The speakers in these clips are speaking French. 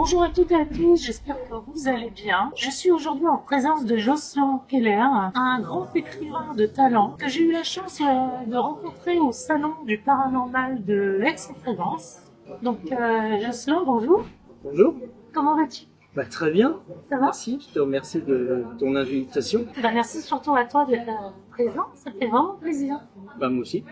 Bonjour à toutes et à tous, j'espère que vous allez bien. Je suis aujourd'hui en présence de Jocelyn Keller, un grand écrivain de talent que j'ai eu la chance de rencontrer au Salon du Paranormal de Aix-en-Provence. Donc Jocelyn, bonjour. Bonjour. Comment vas-tu? Très bien. Ça va? Merci, je te remercie de ton invitation. Merci surtout à toi d'être présent, ça fait vraiment plaisir. Moi aussi.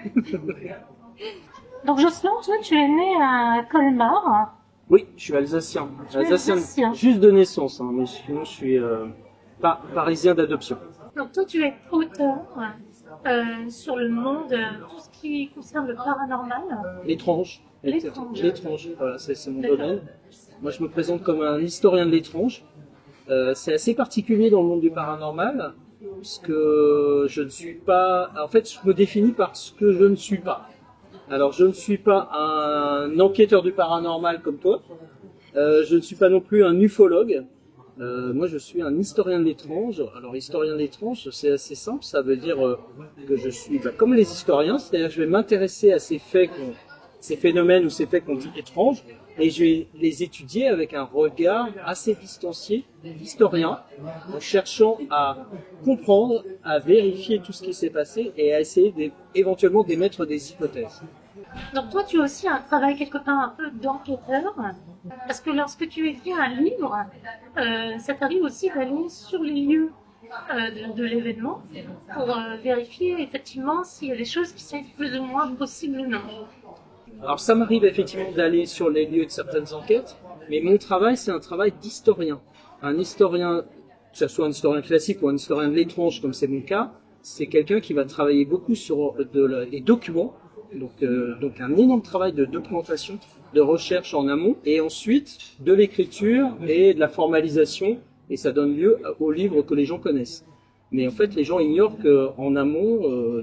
Donc Jocelyn, toi tu es né à Colmar. Oui, je suis alsacien. Tu es alsacien. Juste de naissance, hein, mais sinon je suis parisien d'adoption. Donc toi tu es auteur sur le monde, tout ce qui concerne le paranormal. L'étrange. L'étrange. L'étrange, voilà, c'est mon domaine. Moi je me présente comme un historien de l'étrange. C'est assez particulier dans le monde du paranormal, puisque je ne suis pas... En fait, je me définis par ce que je ne suis pas. Alors, je ne suis pas un enquêteur du paranormal comme toi. Je ne suis pas non plus un ufologue. Moi, je suis un historien de l'étrange. Alors, historien de l'étrange, c'est assez simple. Ça veut dire que je suis comme les historiens, c'est-à-dire que je vais m'intéresser à ces faits, ces phénomènes ou ces faits qu'on dit étranges, et je vais les étudier avec un regard assez distancié d'historien, en cherchant à comprendre, à vérifier tout ce qui s'est passé et à essayer éventuellement d'émettre des hypothèses. Donc toi tu as aussi un travail quelque part un peu d'enquêteur, parce que lorsque tu écris un livre, ça t'arrive aussi d'aller sur les lieux de l'événement pour vérifier effectivement s'il y a des choses qui sont plus ou moins possibles ou non. Alors ça m'arrive effectivement d'aller sur les lieux de certaines enquêtes, mais mon travail c'est un travail d'historien. Un historien, que ce soit un historien classique ou un historien de l'étrange comme c'est mon cas, c'est quelqu'un qui va travailler beaucoup sur les documents, donc un énorme travail de documentation, de recherche en amont, et ensuite de l'écriture et de la formalisation, et ça donne lieu aux livres que les gens connaissent. Mais en fait, les gens ignorent qu'en amont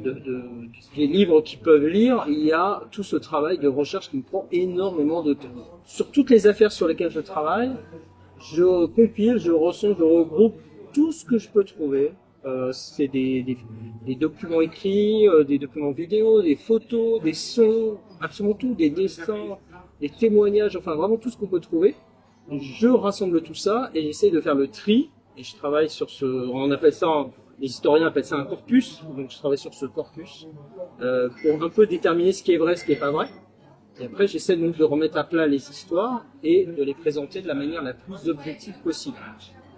des livres qu'ils peuvent lire, il y a tout ce travail de recherche qui me prend énormément de temps. Sur toutes les affaires sur lesquelles je travaille, je compile, je recense, je regroupe tout ce que je peux trouver. C'est des documents écrits, des documents vidéo, des photos, des sons, absolument tout, des dessins, des témoignages, enfin vraiment tout ce qu'on peut trouver. Je rassemble tout ça et j'essaie de faire le tri. Et je travaille sur on appelle ça, les historiens appellent ça un corpus, donc je travaille sur ce corpus pour un peu déterminer ce qui est vrai, ce qui est pas vrai. Et après, j'essaie donc de remettre à plat les histoires et de les présenter de la manière la plus objective possible.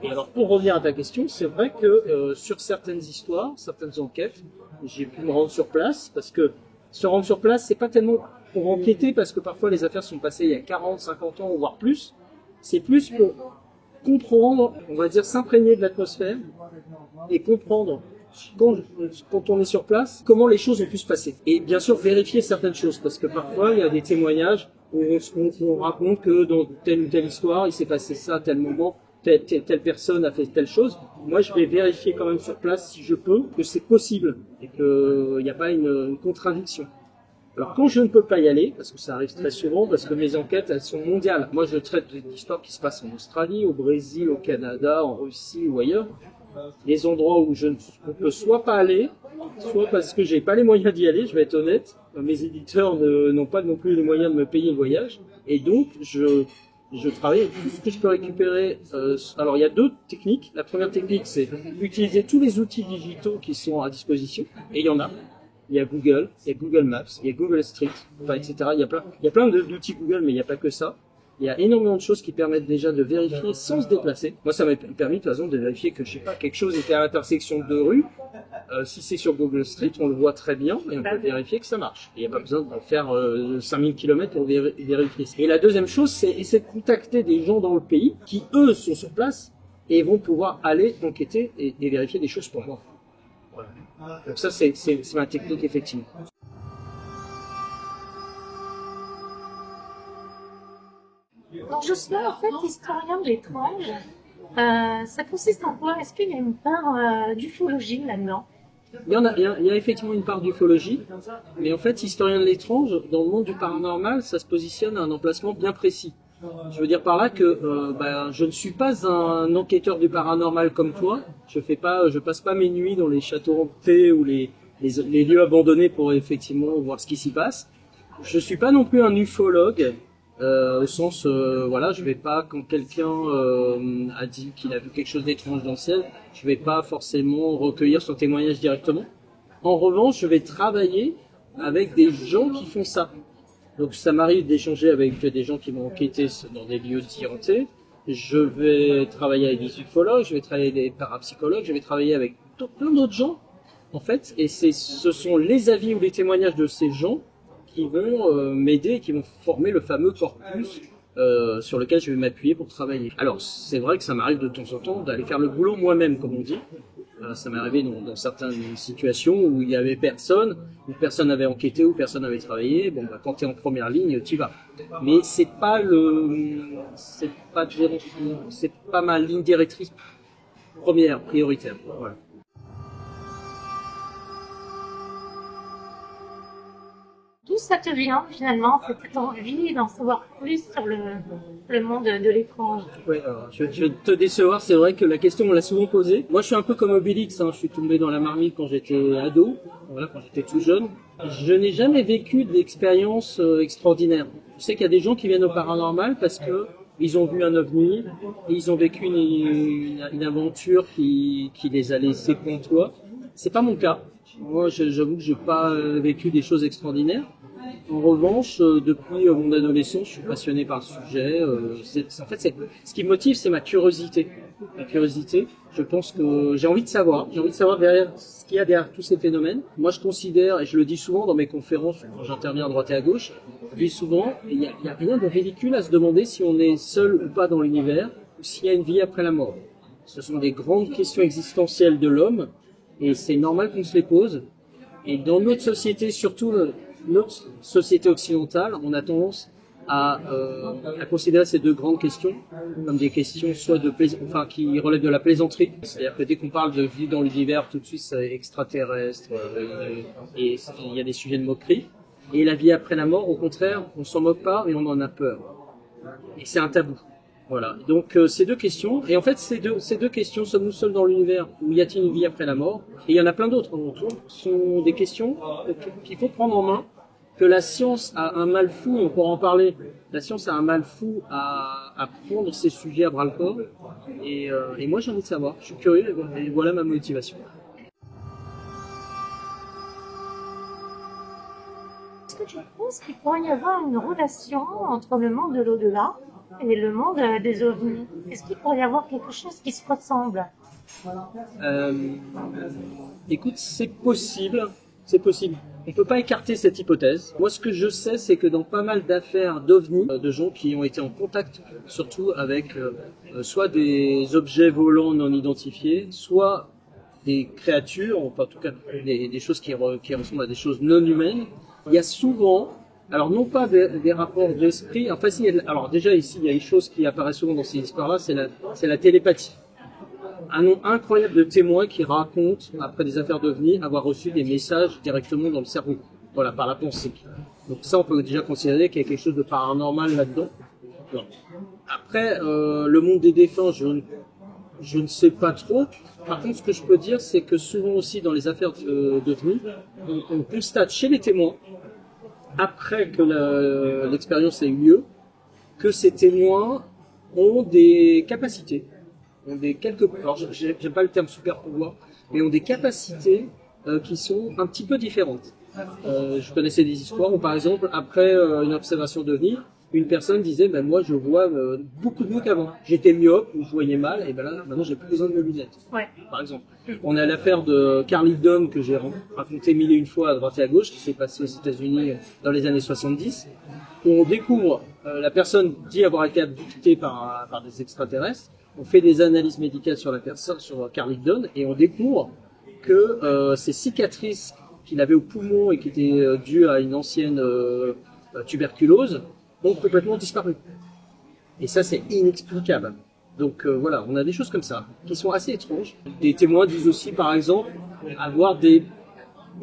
Et alors, pour revenir à ta question, c'est vrai que sur certaines histoires, certaines enquêtes, j'ai pu me rendre sur place, parce que se rendre sur place, c'est pas tellement pour enquêter, parce que parfois les affaires sont passées il y a 40, 50 ans, voire plus. C'est plus pour comprendre, on va dire s'imprégner de l'atmosphère et comprendre quand on est sur place comment les choses ont pu se passer. Et bien sûr vérifier certaines choses, parce que parfois il y a des témoignages où on raconte que dans telle ou telle histoire il s'est passé ça à tel moment, telle personne a fait telle chose. Moi je vais vérifier quand même sur place si je peux que c'est possible et qu'il n'y a pas une contradiction. Alors quand je ne peux pas y aller, parce que ça arrive très souvent, parce que mes enquêtes elles sont mondiales. Moi je traite d'histoires qui se passent en Australie, au Brésil, au Canada, en Russie ou ailleurs. Des endroits où je ne peux soit pas aller, soit parce que j'ai pas les moyens d'y aller, je vais être honnête. Mes éditeurs n'ont pas non plus les moyens de me payer le voyage. Et donc je travaille avec tout ce que je peux récupérer. Alors il y a deux techniques. La première technique c'est utiliser tous les outils digitaux qui sont à disposition. Et il y en a. Il y a Google, il y a Google Maps, il y a Google Street, enfin, etc. Il y a plein d'outils Google, mais il n'y a pas que ça. Il y a énormément de choses qui permettent déjà de vérifier sans se déplacer. Moi, ça m'a permis, de toute façon, de vérifier que, je sais pas, quelque chose était à l'intersection de deux rues. Si c'est sur Google Street, on le voit très bien et on peut vérifier que ça marche. Il n'y a pas besoin de faire 5000 km pour vérifier. Et la deuxième chose, c'est essayer de contacter des gens dans le pays qui, eux, sont sur place et vont pouvoir aller enquêter et vérifier des choses pour moi. Voilà. Donc ça, c'est ma technique, effectivement. Donc Jocelyn, en fait, historien de l'étrange, ça consiste en quoi? Est-ce qu'il y a une part d'ufologie là-dedans? Il y a effectivement une part d'ufologie, mais en fait, historien de l'étrange, dans le monde du paranormal, ça se positionne à un emplacement bien précis. Je veux dire par là que je ne suis pas un enquêteur du paranormal comme toi. Je passe pas mes nuits dans les châteaux hantés ou les lieux abandonnés pour effectivement voir ce qui s'y passe. Je suis pas non plus un ufologue. Au sens, voilà, je vais pas, quand quelqu'un a dit qu'il a vu quelque chose d'étrange dans le ciel, je vais pas forcément recueillir son témoignage directement. En revanche, je vais travailler avec des gens qui font ça. Donc ça m'arrive d'échanger avec des gens qui vont enquêter dans des lieux scientés. Je vais travailler avec des ufologues, je vais travailler avec des parapsychologues, je vais travailler avec plein d'autres gens, en fait. Et ce sont les avis ou les témoignages de ces gens qui vont m'aider, qui vont former le fameux corpus sur lequel je vais m'appuyer pour travailler. Alors, c'est vrai que ça m'arrive de temps en temps d'aller faire le boulot moi-même, comme on dit. Ça m'est arrivé dans certaines situations où il y avait personne, où personne n'avait enquêté, où personne n'avait travaillé. Bon, bah, quand tu es en première ligne, tu y vas. Mais c'est pas ma ligne directrice première, prioritaire. Voilà. D'où ça te vient finalement, cette envie d'en savoir plus sur le monde de l'étrange? Ouais, alors, je vais te décevoir, c'est vrai que la question on l'a souvent posée. Moi je suis un peu comme Obélix, hein, je suis tombé dans la marmite quand j'étais ado, voilà, quand j'étais tout jeune. Je n'ai jamais vécu d'expérience extraordinaire. Je sais qu'il y a des gens qui viennent au paranormal parce que ils ont vu un ovni, et ils ont vécu une aventure qui les a laissés pantois. C'est pas mon cas. Moi, j'avoue que j'ai pas vécu des choses extraordinaires. En revanche, depuis mon adolescence, je suis passionné par le sujet. En fait, ce qui me motive, c'est ma curiosité. Ma curiosité. Je pense que j'ai envie de savoir. J'ai envie de savoir derrière ce qu'il y a derrière tous ces phénomènes. Moi, je considère, et je le dis souvent dans mes conférences quand j'interviens à droite et à gauche, je dis souvent, il y a rien de ridicule à se demander si on est seul ou pas dans l'univers, ou s'il y a une vie après la mort. Ce sont des grandes questions existentielles de l'homme. Et c'est normal qu'on se les pose. Et dans notre société, surtout notre société occidentale, on a tendance à considérer ces deux grandes questions comme des questions soit qui relèvent de la plaisanterie. C'est-à-dire que dès qu'on parle de vie dans l'univers, tout de suite c'est extraterrestre et il y a des sujets de moquerie. Et la vie après la mort, au contraire, on s'en moque pas et on en a peur. Et c'est un tabou. Voilà, donc ces deux questions, et en fait ces deux questions, sommes-nous seuls dans l'univers ou y a-t-il une vie après la mort? Et il y en a plein d'autres autour, sont des questions qu'il faut prendre en main, que la science a un mal fou, on pourra en parler, la science a un mal fou à prendre ces sujets à bras le corps, et moi j'ai envie de savoir, je suis curieux, et voilà ma motivation. Est-ce que tu penses qu'il pourrait y avoir une relation entre le monde de l'au-delà et le monde des ovnis? Est-ce qu'il pourrait y avoir quelque chose qui se ressemble? Écoute, c'est possible. On peut pas écarter cette hypothèse. Moi, ce que je sais, c'est que dans pas mal d'affaires d'ovnis, de gens qui ont été en contact, surtout avec soit des objets volants non identifiés, soit des créatures, enfin en tout cas des choses qui ressemblent à des choses non humaines, il y a souvent, alors non pas des rapports d'esprit, enfin si, alors déjà ici il y a une chose qui apparaît souvent dans ces histoires-là, c'est la télépathie. Un nombre incroyable de témoins qui racontent, après des affaires d'ovnis, avoir reçu des messages directement dans le cerveau, voilà, par la pensée. Donc ça, on peut déjà considérer qu'il y a quelque chose de paranormal là-dedans. Bon. Après, le monde des défunts, je ne sais pas trop. Par contre, ce que je peux dire, c'est que souvent aussi dans les affaires d'ovnis, on constate chez les témoins, après que l'expérience ait eu lieu, que ces témoins ont des capacités, alors j'aime pas le terme super pouvoir, mais ont des capacités qui sont un petit peu différentes. Je connaissais des histoires où par exemple, après une observation d'OVNI, une personne disait, ben moi je vois beaucoup mieux qu'avant. J'étais myope ou je voyais mal, et ben là maintenant j'ai plus besoin de mes lunettes. Ouais. Par exemple, on a l'affaire de Carl Higdon que j'ai raconté 1001 fois à droite et à gauche, qui s'est passé aux États-Unis dans les années 70, où on découvre la personne dit avoir été abductée par des extraterrestres. On fait des analyses médicales sur la personne, sur Carl Higdon, et on découvre que ces cicatrices qu'il avait au poumon et qui étaient dues à une ancienne tuberculose ont complètement disparu. Et ça, c'est inexplicable. Donc voilà, on a des choses comme ça, qui sont assez étranges. Des témoins disent aussi, par exemple, avoir des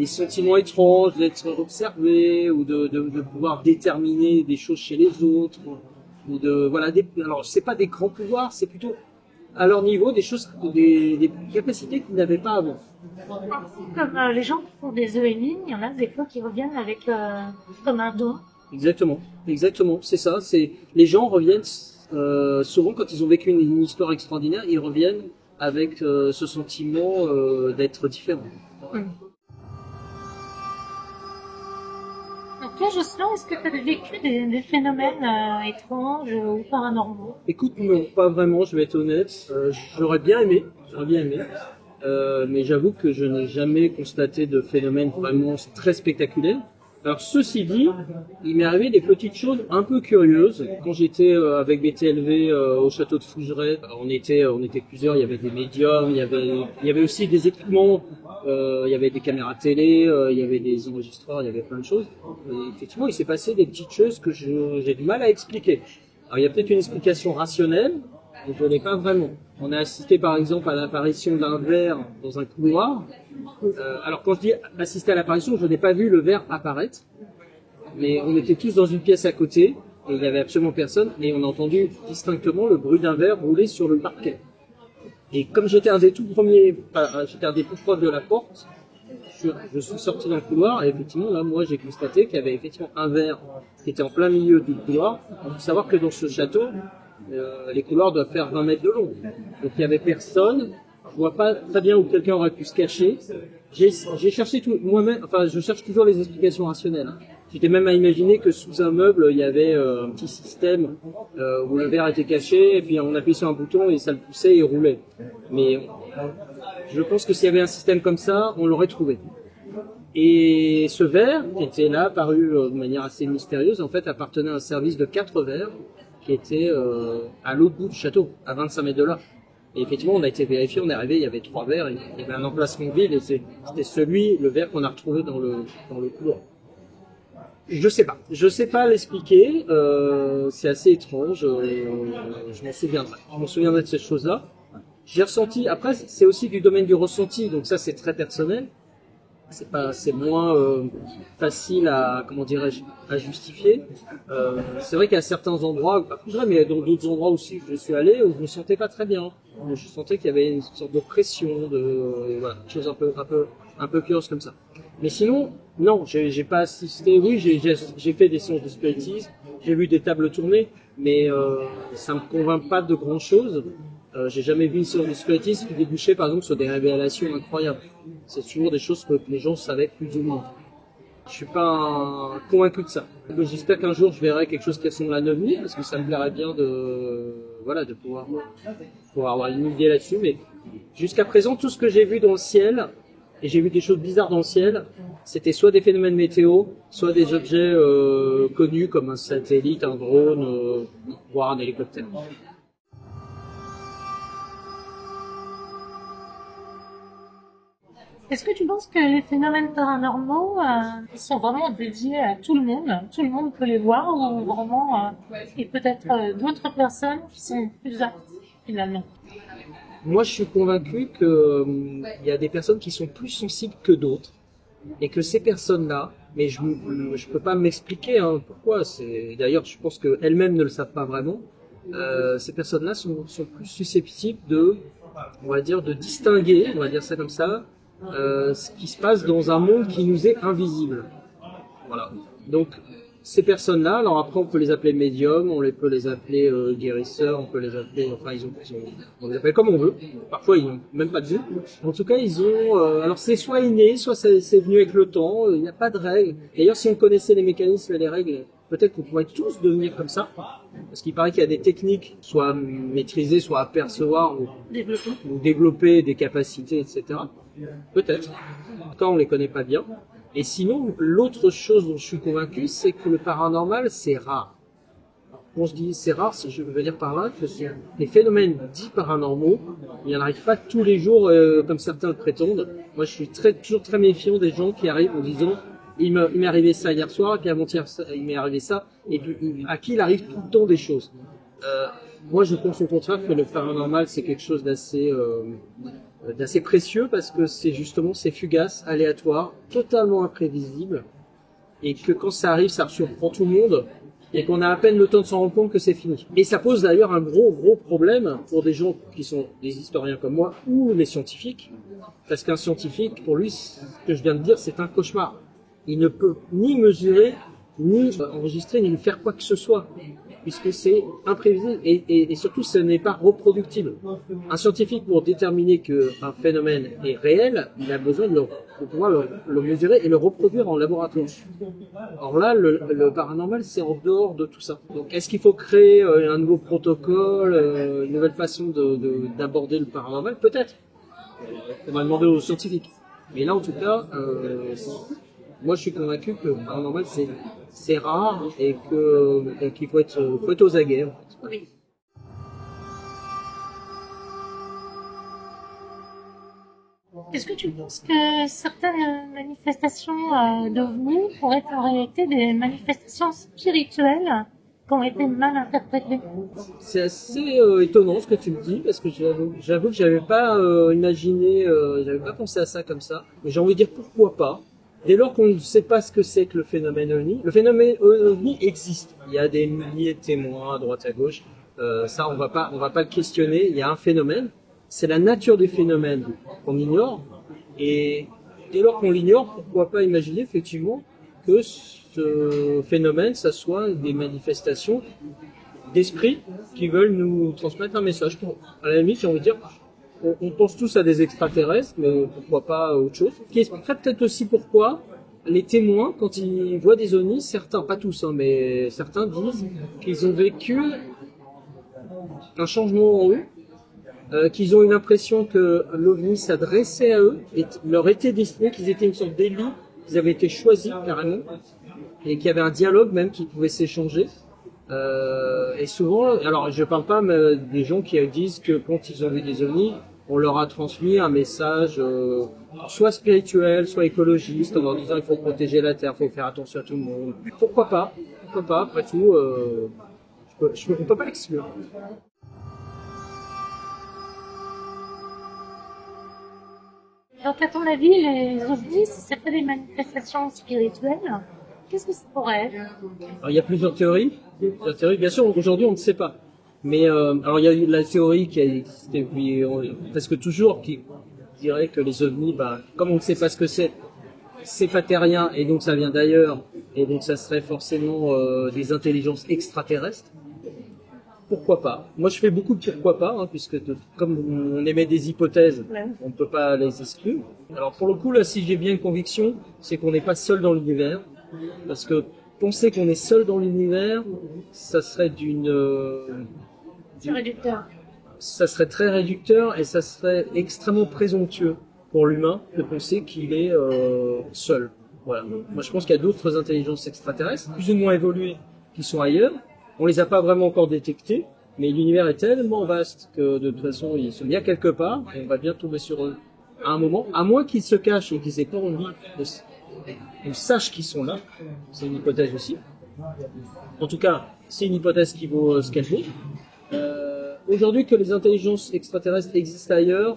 sentiments étranges, d'être observés, ou de pouvoir déterminer des choses chez les autres, ou alors c'est pas des grands pouvoirs, c'est plutôt à leur niveau des choses, des capacités qu'ils n'avaient pas avant. Comme les gens qui font des EMI, il y en a des fois qui reviennent avec comme un don. Exactement, exactement, c'est ça. C'est les gens reviennent souvent quand ils ont vécu une histoire extraordinaire, ils reviennent avec ce sentiment d'être différent. Mm. Donc toi, Jocelyn, est-ce que tu as vécu des phénomènes étranges ou paranormaux? Écoute, non, pas vraiment, je vais être honnête. J'aurais bien aimé, mais j'avoue que je n'ai jamais constaté de phénomène vraiment très spectaculaire. Alors ceci dit, il m'est arrivé des petites choses un peu curieuses. Quand j'étais avec BTLV au château de Fougeray, on était plusieurs. Il y avait des médiums, il y avait aussi des équipements. Il y avait des caméras télé, il y avait des enregistreurs, il y avait plein de choses. Et effectivement, il s'est passé des petites choses que j'ai du mal à expliquer. Alors il y a peut-être une explication rationnelle, mais je n'en ai pas vraiment. On a assisté par exemple à l'apparition d'un ver dans un couloir. Alors quand je dis assister à l'apparition, je n'ai pas vu le ver apparaître, mais on était tous dans une pièce à côté et il n'y avait absolument personne et on a entendu distinctement le bruit d'un ver rouler sur le parquet. Et comme j'étais un des tout premiers, j'étais un des plus proches de la porte, je suis sorti dans le couloir et effectivement là moi j'ai constaté qu'il y avait effectivement un ver qui était en plein milieu du couloir. Il faut savoir que dans ce château, les couloirs doivent faire 20 mètres de long. Donc il n'y avait personne. Je vois pas très bien où quelqu'un aurait pu se cacher. J'ai cherché tout moi-même. Enfin, je cherche toujours les explications rationnelles. J'étais même à imaginer que sous un meuble il y avait un petit système où le verre était caché et puis on appuyait sur un bouton et ça le poussait et il roulait. Mais je pense que s'il y avait un système comme ça, on l'aurait trouvé. Et ce verre qui était là, apparu de manière assez mystérieuse, en fait appartenait à un service de 4 verres qui était à l'autre bout du château, à 25 mètres de là. Et effectivement, on a été vérifié, on est arrivé, il y avait 3 verres, il y avait un emplacement vide et c'était le verre qu'on a retrouvé dans le couloir. Je sais pas l'expliquer, c'est assez étrange, je m'en souviendrai de ces choses-là. J'ai ressenti, après c'est aussi du domaine du ressenti, donc ça c'est très personnel. C'est moins facile à, comment dirais-je, à justifier. C'est vrai qu'à certains endroits, pas plus vrai, mais dans d'autres endroits aussi où je suis allé, où je me sentais pas très bien. Je sentais qu'il y avait une sorte de pression, voilà, des choses un peu curieuses comme ça. Mais sinon, non, j'ai pas assisté. Oui, j'ai fait des séances de spiritisme, j'ai vu des tables tourner, mais ça me convainc pas de grand chose. J'ai jamais vu une séance de spiritisme qui débouchait par exemple sur des révélations incroyables. C'est toujours des choses que les gens savaient plus ou moins. Je suis pas convaincu de ça. J'espère qu'un jour je verrai quelque chose qui ressemble à un ovni, parce que ça me plairait bien de pouvoir avoir une idée là-dessus. Mais jusqu'à présent, tout ce que j'ai vu dans le ciel, et j'ai vu des choses bizarres dans le ciel, c'était soit des phénomènes météo, soit des objets connus comme un satellite, un drone, voire un hélicoptère. Est-ce que tu penses que les phénomènes paranormaux sont vraiment dédiés à tout le monde? Tout le monde peut les voir ou vraiment et peut-être d'autres personnes qui sont plus aptes finalement? Moi, je suis convaincu qu'il y a des personnes qui sont plus sensibles que d'autres et que ces personnes-là, mais je peux pas m'expliquer pourquoi. D'ailleurs, je pense qu'elles-mêmes ne le savent pas vraiment. Ces personnes-là sont plus susceptibles on va dire, de distinguer, on va dire ça comme ça, ce qui se passe dans un monde qui nous est invisible. Voilà. Donc ces personnes-là, alors après on peut les appeler médiums, peut les appeler guérisseurs, on peut les appeler, enfin on les appelle comme on veut. Parfois ils n'ont même pas de vue. En tout cas ils ont, alors c'est soit inné, soit c'est venu avec le temps. Il n'y a pas de règles. D'ailleurs si on connaissait les mécanismes et les règles, peut-être qu'on pourrait tous devenir comme ça. Parce qu'il paraît qu'il y a des techniques, soit à maîtriser, soit à percevoir ou développer des capacités, etc. Peut-être. En tout cas, on les connaît pas bien. Et sinon, l'autre chose dont je suis convaincu, c'est que le paranormal, c'est rare. Quand je dis c'est rare, je veux dire par là que les phénomènes dits paranormaux, il n'y en arrive pas tous les jours comme certains le prétendent. Moi, je suis toujours très méfiant des gens qui arrivent en disant il m'est arrivé ça hier soir, et puis avant-hier il m'est arrivé ça, et puis à qui il arrive tout le temps des choses. Moi, je pense au contraire que le paranormal, c'est quelque chose d'assez précieux parce que c'est fugace, aléatoire, totalement imprévisible, et que quand ça arrive, ça surprend tout le monde, et qu'on a à peine le temps de s'en rendre compte que c'est fini. Et ça pose d'ailleurs un gros problème pour des gens qui sont des historiens comme moi ou les scientifiques, parce qu'un scientifique, pour lui, ce que je viens de dire, c'est un cauchemar. Il ne peut ni mesurer, ni enregistrer, ni faire quoi que ce soit, puisque c'est imprévisible et surtout ce n'est pas reproductible. Un scientifique, pour déterminer qu'un phénomène est réel, il a besoin de pouvoir le mesurer et le reproduire en laboratoire. Or là, le paranormal, c'est en dehors de tout ça. Donc est-ce qu'il faut créer un nouveau protocole, une nouvelle façon d'aborder le paranormal? Peut-être. On va demander aux scientifiques. Mais là, en tout cas, moi, je suis convaincu que le paranormal, c'est rare et qu'il faut être aux aguets. En fait. Oui. Est-ce que tu penses que certaines manifestations d'OVNI pourraient être en réalité des manifestations spirituelles qui ont été mal interprétées? C'est assez étonnant ce que tu me dis, parce que j'avoue que j'avais pas imaginé, j'avais pas pensé à ça comme ça. Mais j'ai envie de dire pourquoi pas. Dès lors qu'on ne sait pas ce que c'est que le phénomène OVNI, le phénomène OVNI existe. Il y a des milliers de témoins à droite à gauche. Ça, on va pas le questionner. Il y a un phénomène. C'est la nature des phénomènes qu'on ignore. Et dès lors qu'on l'ignore, pourquoi pas imaginer effectivement que ce phénomène, ça soit des manifestations d'esprits qui veulent nous transmettre un message. À la limite, j'ai envie de dire, on pense tous à des extraterrestres, mais pourquoi pas autre chose. Ce qui expliquerait peut-être aussi pourquoi les témoins, quand ils voient des ovnis, certains, pas tous, hein, mais certains disent qu'ils ont vécu un changement en eux, qu'ils ont eu l'impression que l'ovni s'adressait à eux, et leur était destiné, qu'ils étaient une sorte d'élu, qu'ils avaient été choisis carrément, et qu'il y avait un dialogue même qui pouvait s'échanger. Et souvent, alors je parle pas des gens qui disent que quand ils ont vu des ovnis, on leur a transmis un message soit spirituel, soit écologiste, en leur disant il faut protéger la Terre, il faut faire attention à tout le monde. Pourquoi pas? Après tout, on peut pas l'exclure. Donc, à ton avis, les ovnis, si c'est pas des manifestations spirituelles, qu'est-ce que ça pourrait être? Alors, il y a plusieurs théories. Bien sûr, aujourd'hui, on ne sait pas. Mais alors, il y a eu la théorie qui a existé depuis presque toujours, qui dirait que les ovnis, comme on ne sait pas ce que c'est pas terrien, et donc ça vient d'ailleurs, et donc ça serait forcément des intelligences extraterrestres. Pourquoi pas? Moi, je fais beaucoup de pourquoi pas, hein, puisque comme on émet des hypothèses, on ne peut pas les exclure. Alors pour le coup, là, si j'ai bien une conviction, c'est qu'on n'est pas seul dans l'univers, parce que penser qu'on est seul dans l'univers, ça serait C'est réducteur. Ça serait très réducteur et ça serait extrêmement présomptueux pour l'humain de penser qu'il est seul. Voilà. Moi, je pense qu'il y a d'autres intelligences extraterrestres, plus ou moins évoluées, qui sont ailleurs. On les a pas vraiment encore détectés, mais l'univers est tellement vaste que de toute façon ils sont bien quelque part et on va bien tomber sur eux à un moment, à moins qu'ils se cachent et qu'ils aient pas envie qu'on sache qu'ils sont là. C'est une hypothèse aussi. En tout cas, c'est une hypothèse qui vaut ce qu'elle vaut. Aujourd'hui, que les intelligences extraterrestres existent ailleurs,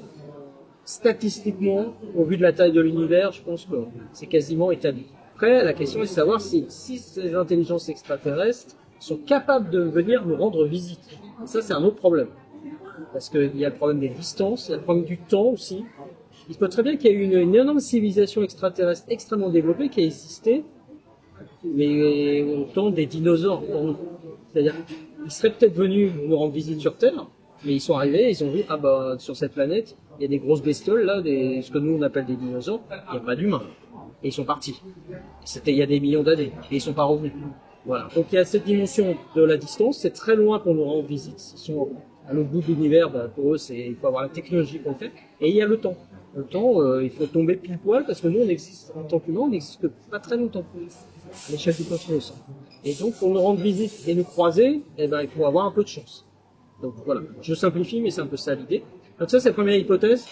statistiquement, au vu de la taille de l'univers, je pense que c'est quasiment établi. Après, la question est de savoir si ces intelligences extraterrestres sont capables de venir nous rendre visite. Ça, c'est un autre problème. Parce qu'il y a le problème des distances, il y a le problème du temps aussi. Il se peut très bien qu'il y ait eu une énorme civilisation extraterrestre extrêmement développée qui a existé, mais au temps des dinosaures. C'est-à-dire, ils seraient peut-être venus nous rendre visite sur Terre, mais ils sont arrivés, ils ont vu, sur cette planète, il y a des grosses bestioles, là, ce que nous on appelle des dinosaures, il n'y a pas d'humains. Et ils sont partis. C'était il y a des millions d'années, et ils sont pas revenus. Voilà. Donc il y a cette dimension de la distance, c'est très loin pour nous rendre visite. Ils sont à l'autre bout de l'univers, pour eux, il faut avoir la technologie pour le faire. Et il y a le temps. Le temps, il faut tomber pile poil, parce que nous, on existe, en tant qu'humains, on n'existe pas très longtemps. À l'échelle du cosmos. Et donc, pour nous rendre visite et nous croiser, il faut avoir un peu de chance. Donc voilà. Je simplifie, mais c'est un peu ça l'idée. Donc ça, c'est la première hypothèse.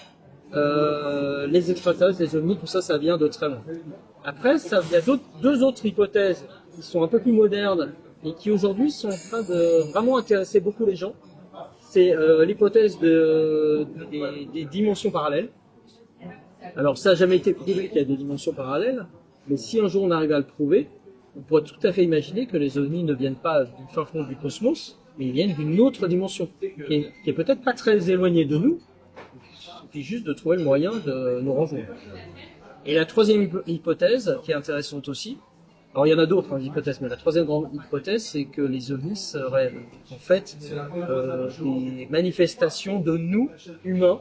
Les extraterrestres, les ovnis, tout ça, ça vient de très loin. Après, il y a deux autres hypothèses qui sont un peu plus modernes et qui aujourd'hui sont en train de vraiment intéresser beaucoup les gens. C'est l'hypothèse des dimensions parallèles. Alors ça n'a jamais été prouvé qu'il y a des dimensions parallèles, mais si un jour on arrive à le prouver, on pourrait tout à fait imaginer que les ovnis ne viennent pas du fin fond du cosmos, mais ils viennent d'une autre dimension, qui est peut-être pas très éloignée de nous. Il suffit juste de trouver le moyen de nous renvoyer. Et la troisième hypothèse, qui est intéressante aussi, Alors il y en a d'autres hypothèses, mais la troisième grande hypothèse, c'est que les ovnis seraient en fait des manifestations de nous, humains,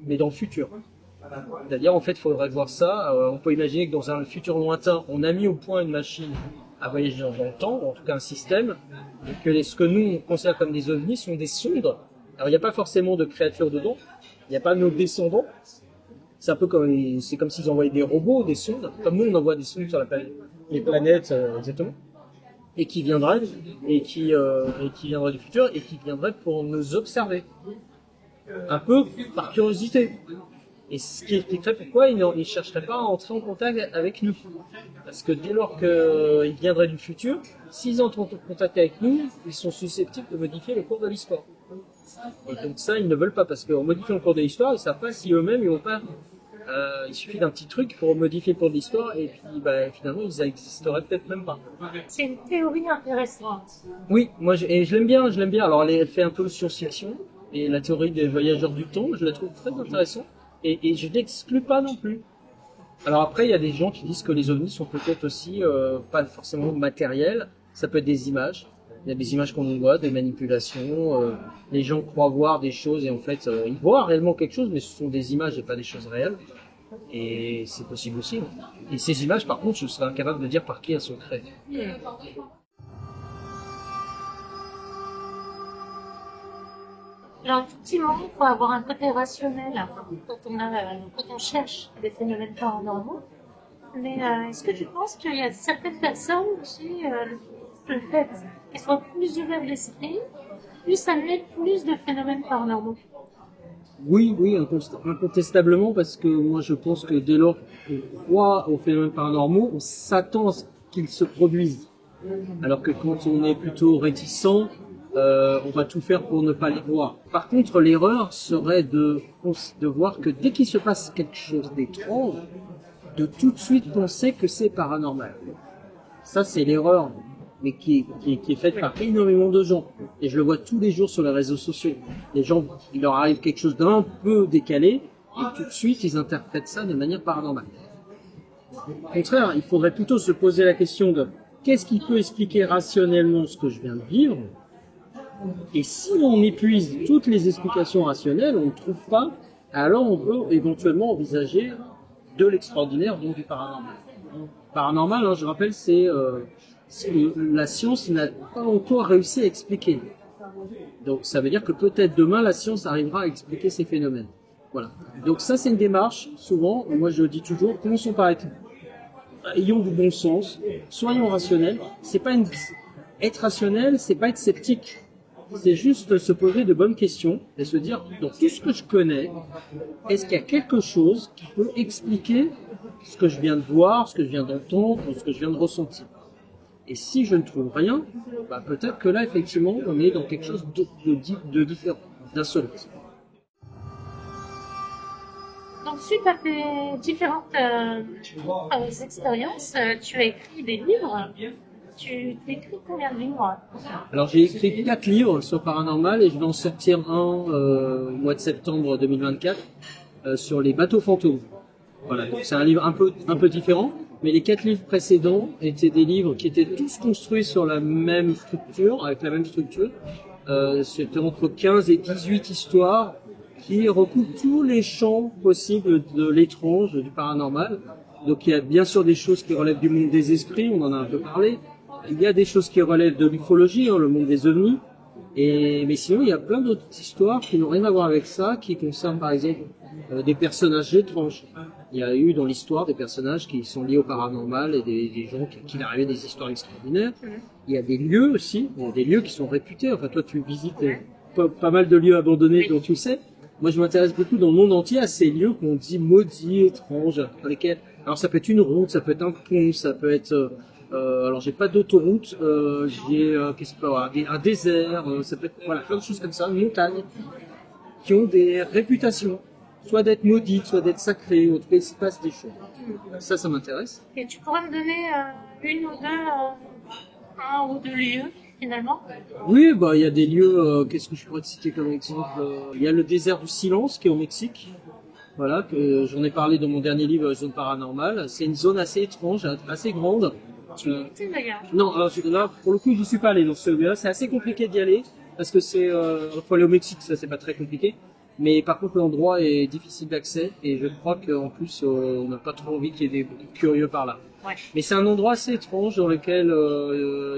mais dans le futur. C'est-à-dire, en fait, il faudrait voir ça. On peut imaginer que dans un futur lointain, on a mis au point une machine à voyager dans le temps, ou en tout cas un système, et que ce que nous on considère comme des ovnis sont des sondes. Alors il n'y a pas forcément de créatures dedans, il n'y a pas nos descendants. C'est un peu comme, c'est comme s'ils envoyaient des robots, des sondes, comme nous on envoie des sondes sur les planètes, exactement, et qui viendraient, et qui viendraient du futur, et qui viendraient pour nous observer, un peu par curiosité. Et ce qui expliquerait pourquoi ils ne chercheraient pas à entrer en contact avec nous. Parce que dès lors qu'ils viendraient du futur, s'ils entrent en contact avec nous, ils sont susceptibles de modifier le cours de l'histoire. Et donc ça, ils ne veulent pas, parce qu'en modifiant le cours de l'histoire, ils ne savent pas si eux-mêmes, ils vont pas... il suffit d'un petit truc pour modifier le cours de l'histoire, et puis finalement, ils n'existeraient peut-être même pas. C'est une théorie intéressante. Oui, moi, je l'aime bien, je l'aime bien. Alors, elle fait un peu science-fiction, et la théorie des voyageurs du temps, je la trouve très intéressante. Et je l'exclus pas non plus. Alors après, il y a des gens qui disent que les ovnis sont peut-être aussi pas forcément matériels. Ça peut être des images. Il y a des images qu'on voit, des manipulations. Les gens croient voir des choses et en fait, ils voient réellement quelque chose, mais ce sont des images et pas des choses réelles. Et c'est possible aussi. Et ces images, par contre, je serais incapable de dire par qui elles sont créées. Alors effectivement, il faut avoir un côté rationnel quand on cherche des phénomènes paranormaux. Mais est-ce que tu penses qu'il y a certaines personnes qui, le fait qu'elles soient plus ouvertes d'esprit, plus admettent plus de phénomènes paranormaux? Oui, incontestablement, parce que moi je pense que dès lors qu'on croit aux phénomènes paranormaux, on s'attend à ce qu'ils se produisent. Alors que quand on est plutôt réticent, on va tout faire pour ne pas les voir. Par contre, l'erreur serait de voir que dès qu'il se passe quelque chose d'étrange, de tout de suite penser que c'est paranormal. Ça, c'est l'erreur, mais qui est faite par énormément de gens. Et je le vois tous les jours sur les réseaux sociaux. Les gens, il leur arrive quelque chose d'un peu décalé, et tout de suite, ils interprètent ça de manière paranormale. Au contraire, il faudrait plutôt se poser la question de qu'est-ce qui peut expliquer rationnellement ce que je viens de vivre. Et si on épuise toutes les explications rationnelles, on ne trouve pas, alors on peut éventuellement envisager de l'extraordinaire, donc du paranormal. Paranormal, je rappelle, c'est la science n'a pas encore réussi à expliquer. Donc ça veut dire que peut-être demain, la science arrivera à expliquer ces phénomènes. Voilà. Donc ça, c'est une démarche, souvent, moi je dis toujours, commençons par ayons du bon sens, soyons rationnels. Être rationnel, c'est pas être sceptique. C'est juste se poser de bonnes questions et se dire, dans tout ce que je connais, est-ce qu'il y a quelque chose qui peut expliquer ce que je viens de voir, ce que je viens d'entendre, ce que je viens de ressentir? Et si je ne trouve rien, peut-être que là, effectivement, on est dans quelque chose de différent, d'insolite. Donc, suite à tes différentes expériences, tu as écrit des livres. Tu écris combien de livres? Alors j'ai écrit 4 livres sur paranormal et je vais en sortir un au mois de septembre 2024 sur les bateaux fantômes. Voilà, donc c'est un livre un peu différent, mais les 4 livres précédents étaient des livres qui étaient tous construits sur la même structure, avec la même structure. C'était entre 15 et 18 histoires qui recoupent tous les champs possibles de l'étrange, du paranormal. Donc il y a bien sûr des choses qui relèvent du monde des esprits, on en a un peu parlé. Il y a des choses qui relèvent de l'ufologie, le monde des ovnis. Mais sinon, il y a plein d'autres histoires qui n'ont rien à voir avec ça, qui concernent par exemple des personnages étranges. Il y a eu dans l'histoire des personnages qui sont liés au paranormal et des gens qui arrivaient des histoires extraordinaires. Il y a des lieux aussi, des lieux qui sont réputés. Enfin, toi, tu visites pas mal de lieux abandonnés dont tu sais. Moi, je m'intéresse beaucoup dans le monde entier à ces lieux qu'on dit maudits, étranges, dans lesquels... Alors, ça peut être une route, ça peut être un pont, ça peut être... alors j'ai pas d'autoroute, j'ai qu'est-ce que peut avoir, un désert, ça peut être plein de choses comme ça, une montagne, qui ont des réputations, soit d'être maudites, soit d'être sacrées, en tout cas il se passe des choses. Ça m'intéresse. Et tu pourrais me donner un ou deux lieux finalement? Oui, il y a des lieux, qu'est-ce que je pourrais te citer comme exemple? Il y a le désert du silence qui est au Mexique. Voilà, que j'en ai parlé dans mon dernier livre, Zone paranormale. C'est une zone assez étrange, assez grande, Tu y étais d'ailleurs? Non, alors là, pour le coup, je suis pas allé dans celui-là. C'est assez compliqué d'y aller parce que faut aller au Mexique, ça c'est pas très compliqué. Mais par contre, l'endroit est difficile d'accès et je crois qu'en plus, on n'a pas trop envie qu'il y ait des curieux par là. Ouais. Mais c'est un endroit assez étrange dans lequel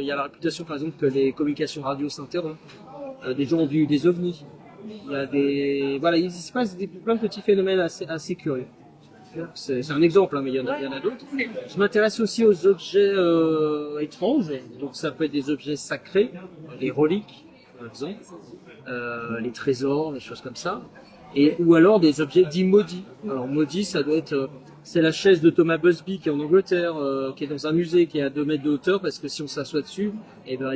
il y a la réputation, par exemple, que les communications radio s'interrompent. Des gens ont vu des ovnis. Il y a voilà, il se passe plein de petits phénomènes assez curieux. C'est un exemple, hein, mais il y en a d'autres. Je m'intéresse aussi aux objets étranges, donc ça peut être des objets sacrés, les reliques, par exemple, les trésors, des choses comme ça, ou alors des objets dits maudits. Alors maudits, ça doit être, c'est la chaise de Thomas Busby qui est en Angleterre, qui est dans un musée qui est à 2 mètres de hauteur, parce que si on s'assoit dessus, et ben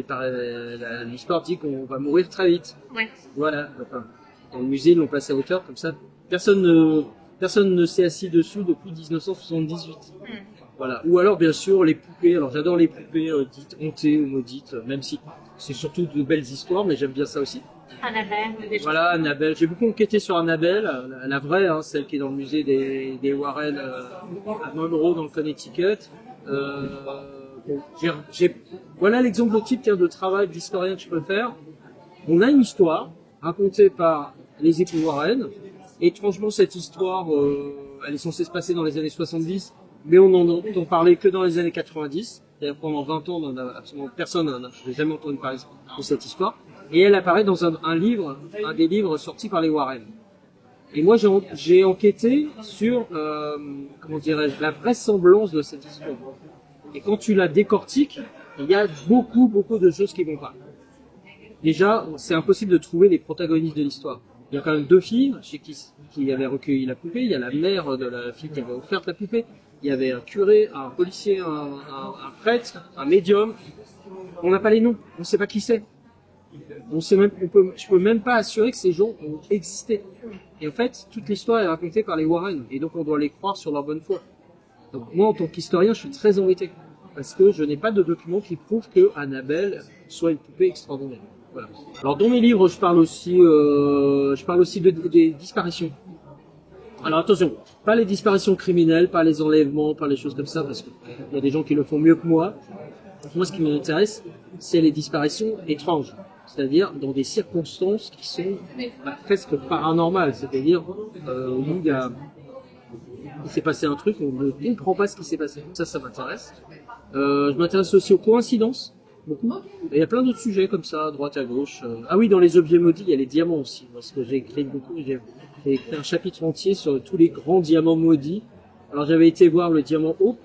l'histoire dit qu'on va mourir très vite. Ouais. Voilà. Enfin, dans le musée, ils l'ont placé à hauteur, comme ça, personne ne s'est assis dessus depuis 1978. Voilà. Ou alors, bien sûr, les poupées. Alors, j'adore les poupées dites hontées ou maudites, même si c'est surtout de belles histoires, mais j'aime bien ça aussi. Annabelle. Voilà, Annabelle. J'ai beaucoup enquêté sur Annabelle, la vraie, hein, celle qui est dans le musée des Warren à Monroe, dans le Connecticut. Voilà l'exemple type de travail d'historien que je peux faire. On a une histoire racontée par les époux Warren. Étrangement, cette histoire, elle est censée se passer dans les années 70, mais on n'en entend parler que dans les années 90. C'est-à-dire pendant 20 ans, on a absolument personne n'a jamais entendu parler de cette histoire. Et elle apparaît dans un des livres sortis par les Warren. Et moi, j'ai enquêté sur, comment dirais-je, la vraisemblance de cette histoire. Et quand tu la décortiques, il y a beaucoup de choses qui vont pas. Déjà, c'est impossible de trouver les protagonistes de l'histoire. Il y a quand même 2 filles chez qui avaient recueilli la poupée. Il y a la mère de la fille qui avait offert la poupée. Il y avait un curé, un policier, un prêtre, un médium. On n'a pas les noms. On ne sait pas qui c'est. Je peux même pas assurer que ces gens ont existé. Et en fait, toute l'histoire est racontée par les Warren. Et donc, on doit les croire sur leur bonne foi. Donc, moi, en tant qu'historien, je suis très embêté. Parce que je n'ai pas de documents qui prouvent que Annabelle soit une poupée extraordinaire. Voilà. Alors dans mes livres, je parle aussi des disparitions. Alors attention, pas les disparitions criminelles, pas les enlèvements, pas les choses comme ça, parce qu'il y a des gens qui le font mieux que moi. Moi, ce qui m'intéresse, c'est les disparitions étranges, c'est-à-dire dans des circonstances qui sont presque paranormales, c'est-à-dire où il s'est passé un truc, on ne comprend pas ce qui s'est passé. Ça m'intéresse. Je m'intéresse aussi aux coïncidences. Beaucoup. Et il y a plein d'autres sujets comme ça, à droite, à gauche. Ah oui, dans les objets maudits, il y a les diamants aussi. Parce que j'ai écrit beaucoup, j'ai écrit un chapitre entier sur tous les grands diamants maudits. Alors j'avais été voir le diamant Hope,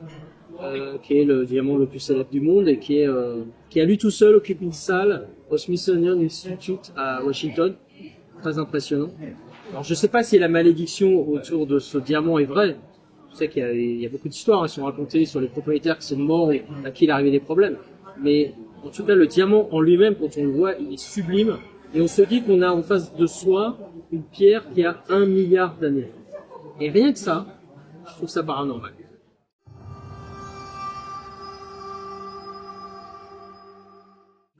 qui est le diamant le plus célèbre du monde et qui à lui tout seul occupe une salle au Smithsonian Institute à Washington. Très impressionnant. Alors je sais pas si la malédiction autour de ce diamant est vraie. Je sais qu'il y a beaucoup d'histoires qui sont racontées sur les propriétaires qui sont morts et à qui il est arrivé des problèmes. Mais en tout cas, le diamant en lui-même, quand on le voit, il est sublime. Et on se dit qu'on a en face de soi une pierre qui a 1 milliard d'années. Et rien que ça, je trouve ça paranormal.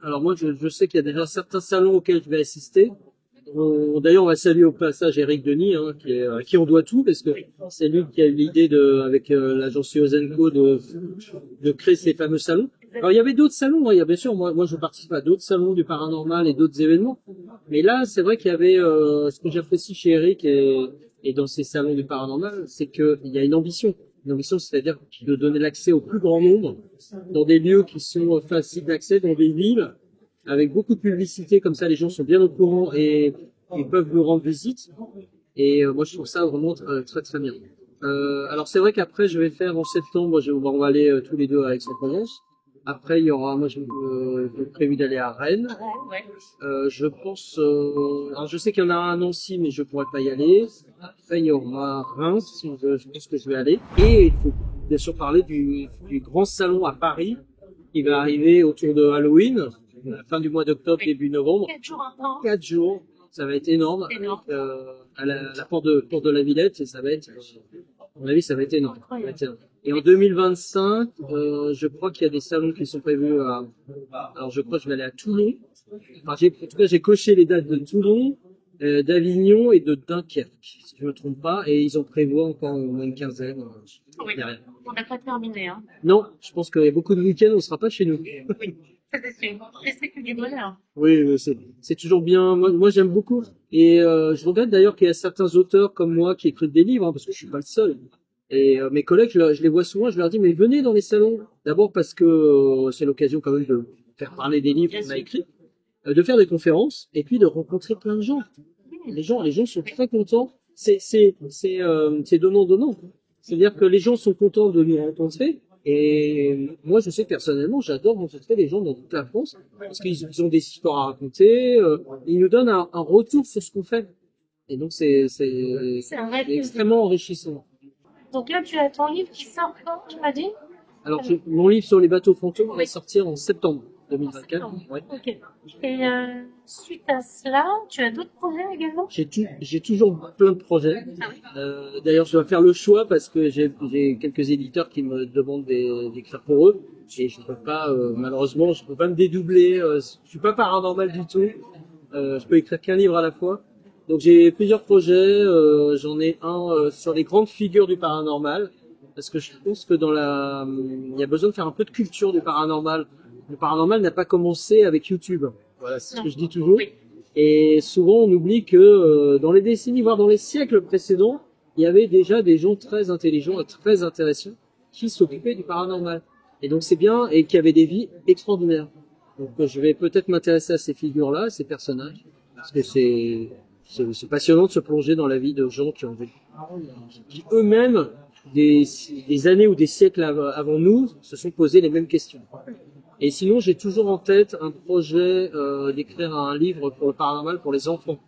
Alors moi, je sais qu'il y a déjà certains salons auxquels je vais assister. D'ailleurs, on va saluer au passage Eric Denis, hein, à qui on doit tout, parce que c'est lui qui a eu l'idée avec l'agence Yozenko de créer ces fameux salons. Alors, il y avait d'autres salons, hein, il y a bien sûr, moi je participe à d'autres salons du paranormal et d'autres événements. Mais là, c'est vrai qu'il y avait, ce que j'apprécie chez Eric et dans ces salons du paranormal, c'est qu'il y a une ambition. Une ambition, c'est-à-dire de donner l'accès au plus grand nombre dans des lieux qui sont faciles d'accès, dans des villes, avec beaucoup de publicité, comme ça les gens sont bien au courant et ils peuvent nous rendre visite. Et moi je trouve ça vraiment très bien. Alors c'est vrai qu'après je vais faire en septembre, on va aller tous les deux à Aix-en-Provence. Après il y aura, moi j'ai prévu d'aller à Rennes. Je pense, alors je sais qu'il y en a un à Nancy, mais je pourrais pas y aller. Après il y aura Reims, je pense que je vais aller. Et il faut bien sûr parler du grand salon à Paris qui va arriver autour de Halloween. La fin du mois d'octobre, début novembre. 4 jours intenses. 4 jours, ça va être énorme. À la porte de la Villette, et ça va être, à mon avis, ça va être énorme. Et en 2025, je crois qu'il y a des salons qui sont prévus alors je crois que je vais aller à Toulon. Enfin, en tout cas, j'ai coché les dates de Toulon, d'Avignon et de Dunkerque, si je me trompe pas, et ils en prévoient encore au moins une quinzaine derrière. On n'a pas terminé, hein. Non, je pense qu'il y a beaucoup de week-ends, on ne sera pas chez nous. Oui, ça c'est sûr. Et c'est que du bonheur. Oui, c'est toujours bien. Moi j'aime beaucoup. Et je regrette d'ailleurs qu'il y a certains auteurs comme moi qui écrivent des livres, hein, parce que je suis pas le seul. Et mes collègues, je les vois souvent, je leur dis, mais venez dans les salons. D'abord parce que c'est l'occasion quand même de faire parler des livres qu'on a écrits, de faire des conférences, et puis de rencontrer plein de gens. Les gens sont très contents. C'est donnant-donnant. C'est-à-dire que les gens sont contents de nous rencontrer. Et moi, je sais personnellement, j'adore rencontrer les gens dans toute la France parce qu'ils ont des histoires à raconter. Ils nous donnent un retour sur ce qu'on fait. Et donc, c'est un vrai plaisir. extrêmement enrichissant. Donc là, tu as ton livre qui sort quand, tu m'as dit? Alors, mon livre sur les bateaux fantômes va Oui. sortir en septembre 2024. Ouais. Ok. Et suite à cela, tu as d'autres projets également? J'ai toujours plein de projets. Ah oui. D'ailleurs, je dois faire le choix parce que j'ai quelques éditeurs qui me demandent d'écrire pour eux. Et je peux pas, malheureusement, je peux pas me dédoubler. Je suis pas paranormal du tout. Je peux écrire qu'un livre à la fois. Donc j'ai plusieurs projets. J'en ai un sur les grandes figures du paranormal parce que je pense que il y a besoin de faire un peu de culture du paranormal. Le paranormal n'a pas commencé avec YouTube. Voilà, c'est ce que je dis toujours. Oui. Et souvent, on oublie que dans les décennies, voire dans les siècles précédents, il y avait déjà des gens très intelligents et très intéressants qui s'occupaient du paranormal. Et donc c'est bien, et qui avaient des vies extraordinaires. Donc je vais peut-être m'intéresser à ces figures-là, ces personnages, parce que c'est passionnant de se plonger dans la vie de gens qui ont vécu, qui eux-mêmes, des années ou des siècles avant nous, se sont posés les mêmes questions. Et sinon, j'ai toujours en tête un projet d'écrire un livre pour le paranormal pour les enfants.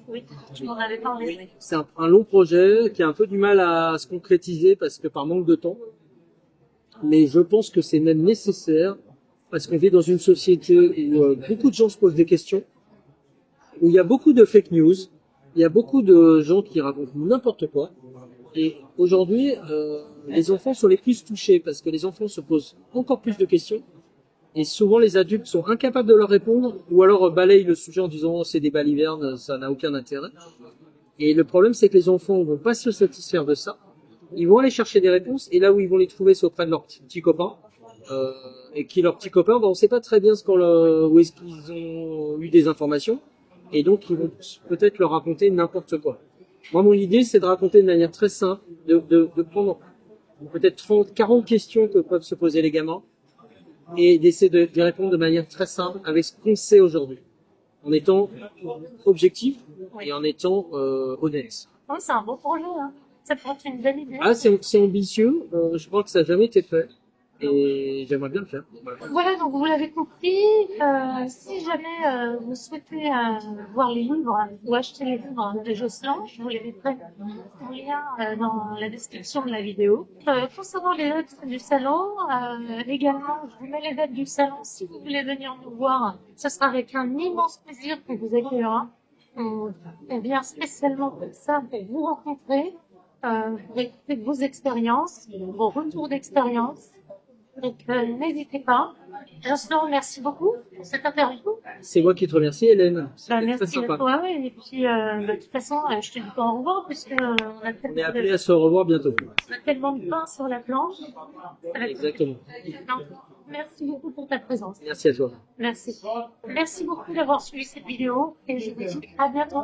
Oui, tu m'en avais parlé. Oui. C'est un long projet qui a un peu du mal à se concrétiser parce que par manque de temps. Mais je pense que c'est même nécessaire parce qu'on vit dans une société où beaucoup de gens se posent des questions, où il y a beaucoup de fake news, il y a beaucoup de gens qui racontent n'importe quoi. Et aujourd'hui, les enfants sont les plus touchés parce que les enfants se posent encore plus de questions et souvent les adultes sont incapables de leur répondre ou alors balayent le sujet en disant oh, c'est des balivernes, ça n'a aucun intérêt. Et le problème c'est que les enfants vont pas se satisfaire de ça. Ils vont aller chercher des réponses et là où ils vont les trouver c'est auprès de leurs petits copains et qui leurs petits copains, on sait pas très bien où est-ce qu'ils ont eu des informations et donc ils vont peut-être leur raconter n'importe quoi. Moi, mon idée, c'est de raconter de manière très simple, de prendre peut-être 30, 40 questions que peuvent se poser les gamins et d'essayer de répondre de manière très simple avec ce qu'on sait aujourd'hui, en étant objectif et en étant honnête. Oh, c'est un beau projet, hein. Ça pourrait être une belle idée. Ah, c'est ambitieux. Je crois que ça n'a jamais été fait. Et j'aimerais bien le faire. Voilà, donc vous l'avez compris. Si jamais vous souhaitez voir les livres ou acheter les livres de Jocelyn, je vous les mettrai en lien dans la description de la vidéo. Pour savoir les dates du salon, également, je vous mets les dates du salon. Si vous voulez venir nous voir, ce sera avec un immense plaisir qu'on vous accueillera. On vient spécialement pour ça, pour vous rencontrer, pour écouter vos expériences, vos retours d'expérience. Donc, n'hésitez pas. Jocelyn, merci beaucoup pour cette interview. C'est moi qui te remercie, Hélène. Merci à toi. Et puis, de toute façon, je te dis pas au revoir puisque on est appelé à se revoir bientôt. On a tellement de pain sur la planche. Exactement. Donc, merci beaucoup pour ta présence. Merci à toi. Merci. Merci beaucoup d'avoir suivi cette vidéo et je vous dis à bientôt.